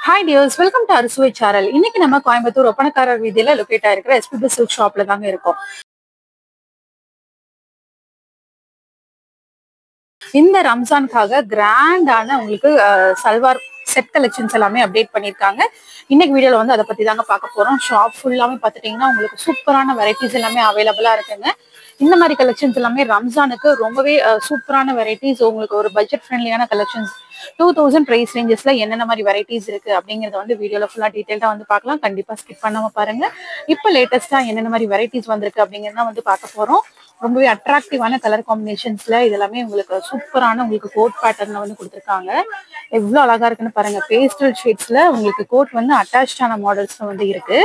Hi dears, welcome to Arsuவை channel. இன்னைக்கு நம்ம கோயம்புத்தூர் ஒப்பனக்காரர் வீதியில லொகேட் ஆயிருக்கிற எஸ்பிபி சில்க் ஷாப்ல தாங்க இருக்கோம். இந்த ரம்ஜானுக்காக கிராண்டான உங்களுக்கு சல்வார் செட் கலெக்ஷன்ஸ் எல்லாமே அப்டேட் பண்ணியிருக்காங்க. இன்னைக்கு வீடியோல வந்து அதை பத்தி தாங்க பார்க்க போறோம். ஷாப் ஃபுல்லாமே பார்த்துட்டீங்கன்னா உங்களுக்கு சூப்பரான வெரைட்டிஸ் எல்லாமே அவைலபிளா இருக்குங்க. இந்த மாதிரி கலெக்ஷன்ஸ் எல்லாமே ரம்ஜானுக்கு ரொம்பவே சூப்பரான வெரைட்டிஸ், உங்களுக்கு ஒரு பட்ஜெட் ஃப்ரெண்ட்லியான கலெக்ஷன்ஸ் 2000 பிரைஸ் ரேஞ்சஸ்ல என்னென்ன மாதிரி வெரைட்டிஸ் இருக்கு அப்படிங்கறத வந்து வீடியோல ஃபுல்லா டீடைல்டா வந்து பார்க்கலாம். கண்டிப்பா ஸ்கிப் பண்ணாம பாருங்க. இப்போ லேட்டஸ்டா என்னென்ன மாதிரி வெரைட்டிஸ் வந்திருக்கு அப்படிங்கறத வந்து பார்க்க போறோம். ரொம்பவே அட்ராக்டிவான கலர் காம்பினேஷன்ஸ்ல இதெல்லாமே உங்களுக்கு சூப்பரான உங்களுக்கு கோட் பேட்டர்ன்ல வந்து கொடுத்துருக்காங்க. எவ்வளவு அழகா இருக்குன்னு பாருங்க. பேஸ்டல் ஷேட்ஸ்ல உங்களுக்கு கோட் வந்து அட்டாச்சான மாடல்ஸ் வந்து இருக்கு.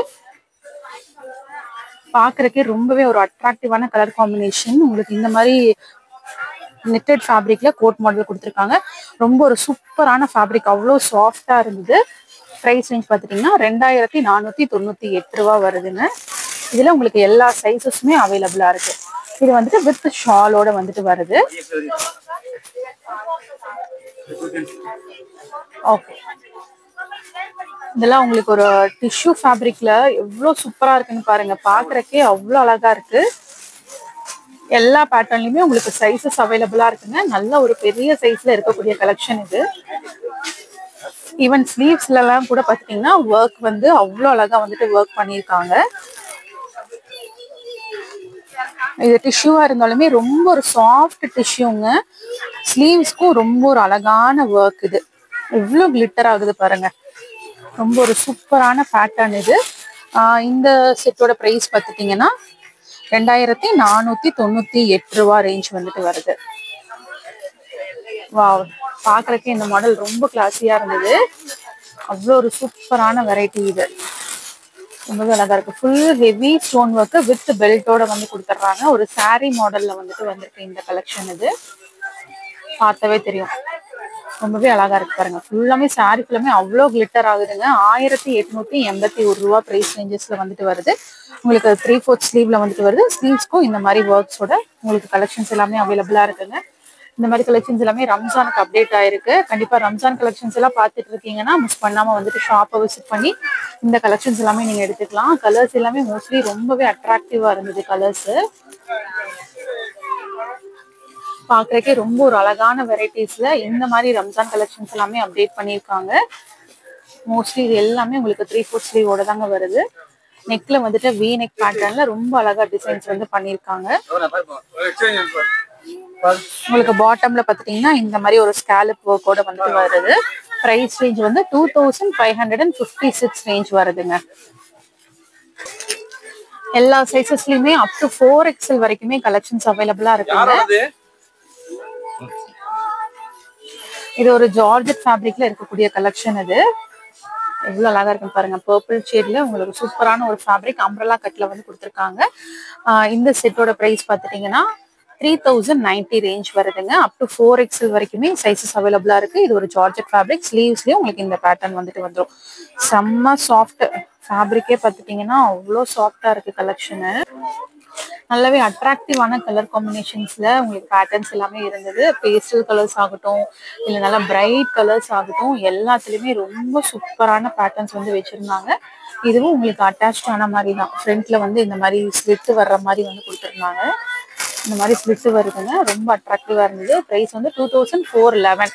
பாக்குறதுக்கே ரொம்பவே ஒரு அட்ராக்டிவான கலர் காம்பினேஷன். உங்களுக்கு இந்த மாதிரி நெட்டட் ஃபேப்ரிக்ல கோட் மாடல் கொடுத்துருக்காங்க. ரொம்ப ஒரு சூப்பரான ஃபேப்ரிக், அவ்வளோ சாஃப்டா இருந்தது. ப்ரைஸ் ரேஞ்ச் பார்த்துட்டீங்கன்னா 2498 ரூபா வருதுங்க. இதுல உங்களுக்கு எல்லா சைஸஸுமே அவைலபிளா இருக்கு. இது வந்துட்டு வித் ஷாலோட வந்துட்டு வருது. ஓகே, இதெல்லாம் உங்களுக்கு ஒரு டிஷ்யூ ஃபேப்ரிக்ல எவ்வளவு சூப்பரா இருக்குன்னு பாருங்க. பாக்குறதுக்கே அவ்வளோ அழகா இருக்கு. எல்லா பேட்டர்ன்லயுமே உங்களுக்கு சைஸஸ் அவைலபிளா இருக்குங்க. நல்ல ஒரு பெரிய சைஸ்ல இருக்கக்கூடிய கலெக்ஷன் இது. ஈவன் ஸ்லீவ்ஸ்ல எல்லாம் கூட பாத்தீங்கன்னா ஒர்க் வந்து அவ்வளோ அழகா வந்துட்டு ஒர்க் பண்ணியிருக்காங்க. இது டிஷ்யூவா இருந்தாலுமே ரொம்ப ஒரு சாஃப்ட் டிஷ்யூங்க. ஸ்லீவ்ஸ்க்கும் ரொம்ப ஒரு அழகான ஒர்க். இது எவ்வளோ கிளிட்டர் ஆகுது பாருங்க. ரொம்ப ஒரு சூப்பரான பேட்டர்ன் இது. இந்த செட்டோட பிரைஸ் பார்த்துட்டீங்கன்னா 2498 ரூபா ரேஞ்ச் வந்துட்டு வருது. வாவ், பாக்குறதுக்கு இந்த மாடல் ரொம்ப கிளாஸியா இருந்தது. அவ்வளோ ஒரு சூப்பரான வெரைட்டி இது. ரொம்பவே அழகா இருக்கு. Full heavy stone work with பெல்ட்டோட வந்து கொடுத்துட்றாங்க. ஒரு சாரி மாடல்ல வந்துட்டு வந்திருக்கு இந்த கலெக்ஷன். இது பார்த்தாவே தெரியும், ரொம்பவே அழகா இருக்கு பாருங்க. ஃபுல்லாமே சாரி ஃபுல்லாமே அவ்வளோ கிளிட்டர் ஆகுதுங்க. 1881 ரூபா பிரைஸ் ரேஞ்சஸ்ல வந்துட்டு வருது. உங்களுக்கு 3/4 ஸ்லீவ்ல வந்துட்டு வருது. ஸ்லீவ்ஸ்க்கும் இந்த மாதிரி ஒர்க்ஸோட உங்களுக்கு கலெக்ஷன்ஸ் எல்லாமே அவைலபிளா இருக்குங்க. இந்த மாதிரி கலெக்ஷன்ஸ் எல்லாமே ரம்ஜானுக்கு அப்டேட் ஆயிருக்கு. கண்டிப்பா ரம்ஜான் கலெக்ஷன்ஸ் எல்லாம் பார்த்துட்டு இருக்கீங்கன்னா மிஸ் பண்ணாம வந்துட்டு ஷாப்பை விசிட் பண்ணி இந்த கலெக்ஷன்ஸ் எல்லாமே நீங்க எடுத்துக்கலாம். கலர்ஸ் எல்லாமே மோஸ்ட்லி ரொம்பவே அட்ராக்டிவா இருந்தது. கலர்ஸ் பாக்குறதுக்கே ரொம்ப ஒரு அழகான வெரைட்டிஸ்ல இந்த மாதிரி ரம்ஜான் கலெக்ஷன்ஸ் எல்லாமே அப்டேட் பண்ணியிருக்காங்க. மோஸ்ட்லி இது எல்லாமே உங்களுக்கு 3/4 ஸ்லீவோட தாங்க வருது. நெக்ல வந்துட்டு வி நெக் பேட்டர்ன்ல ரொம்ப அழகா டிசைன்ஸ் வந்து பண்ணியிருக்காங்க. உங்களுக்கு பாட்டம்ல பாத்தீங்கன்னா இந்த மாதிரி ஒரு ஸ்கேலப் ஒர்க்கோட வந்துட்டு வருது. பிரைஸ் ரேஞ்ச் வந்து 2556 ரேஞ்ச் வருதுங்க. எல்லா சைசஸ்லயுமே அப் டு 4XL வரைக்குமே கலெக்ஷன்ஸ் அவைலபிளா இருக்குங்க. இது ஒரு ஜார்ஜெட் ஃபேப்ரிக்ல இருக்கக்கூடிய கலெக்ஷன். இது எவ்வளவு அழகா இருக்குன்னு பாருங்க. பர்பிள் ஷேட்ல உங்களுக்கு சூப்பரான ஒரு ஃபேப்ரிக் அம்ப்ரெல்லா கட்ல வந்து கொடுத்துருக்காங்க. இந்த செட்டோட பிரைஸ் பார்த்துட்டீங்கன்னா 3090 ரேஞ்ச் வருதுங்க. அப் டு 4XL வரைக்குமே சைசஸ் அவைலபிளா இருக்கு. இது ஒரு ஜார்ஜெட் ஃபேப்ரிக். ஸ்லீவ்ஸ்லயும் உங்களுக்கு இந்த பேட்டர்ன் வந்துட்டு வந்துடும். செம்ம சாஃப்ட் ஃபேப்ரிக்கே பார்த்துட்டீங்கன்னா அவ்வளோ சாஃப்டா இருக்கு கலெக்ஷனு. நல்லாவே அட்ராக்டிவான கலர் காம்பினேஷன்ஸ்ல உங்களுக்கு பேட்டர்ன்ஸ் எல்லாமே இருந்தது. பேஸ்டல் கலர்ஸ் ஆகட்டும், இல்ல நல்லா பிரைட் கலர்ஸ் ஆகட்டும், எல்லாத்துலயுமே ரொம்ப சூப்பரான பேட்டர்ன்ஸ் வந்து வச்சிருந்தாங்க. இதுவும் உங்களுக்கு அட்டாச் ஆன மாதிரி தான். ஃப்ரண்ட்ல வந்து இந்த மாதிரி ஸ்லிட் வர்ற மாதிரி வந்து கொடுத்துருந்தாங்க. இந்த மாதிரி ஸ்லிட் வருதுங்க. ரொம்ப அட்ராக்டிவா இருந்தது. பிரைஸ் வந்து 2411.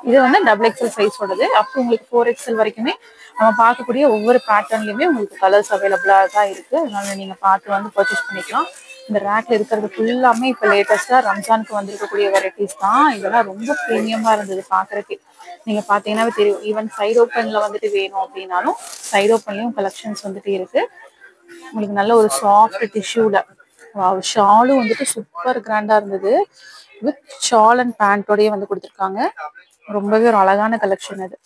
இது வந்து XXL சைஸோடது. அப்போ உங்களுக்கு 4XL வரைக்குமே நம்ம பார்க்கக்கூடிய ஒவ்வொரு பேட்டர்ன்லயுமே உங்களுக்கு கலர்ஸ் அவைலபிளா தான் இருக்கு. அதனால நீங்க பார்த்து வந்து பர்ச்சேஸ் பண்ணிக்கலாம். இந்த ரேக்ல இருக்கிறது ஃபுல்லாமே இப்போ லேட்டஸ்டா ரம்ஜானுக்கு வந்திருக்கக்கூடிய வெரைட்டிஸ் தான். இதெல்லாம் ரொம்ப ப்ரீமியமா இருந்தது பாக்குறதுக்கு. நீங்க பாத்தீங்கன்னாவே தெரியும். ஈவன் சைட் ஓப்பன்ல வந்துட்டு வேணும் அப்படின்னாலும் சைட் ஓப்பன்லயும் கலெக்ஷன்ஸ் வந்துட்டு இருக்கு. உங்களுக்கு நல்ல ஒரு சாஃப்ட் டிஷ்யூல ஷாலும் வந்துட்டு சூப்பர் கிராண்டா இருந்தது. வித் ஷால் அண்ட் பேண்டோடய வந்து கொடுத்துருக்காங்க. ரொம்பவே ஒரு அழகான கலெக்ஷன். அது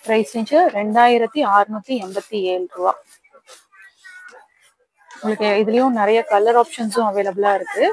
பிரைஸ் ரேஞ்ச் 2687 ரூபா. உங்களுக்கு இதுலயும் நிறைய கலர் ஆப்ஷன்ஸும் அவைலபிளா இருக்கு.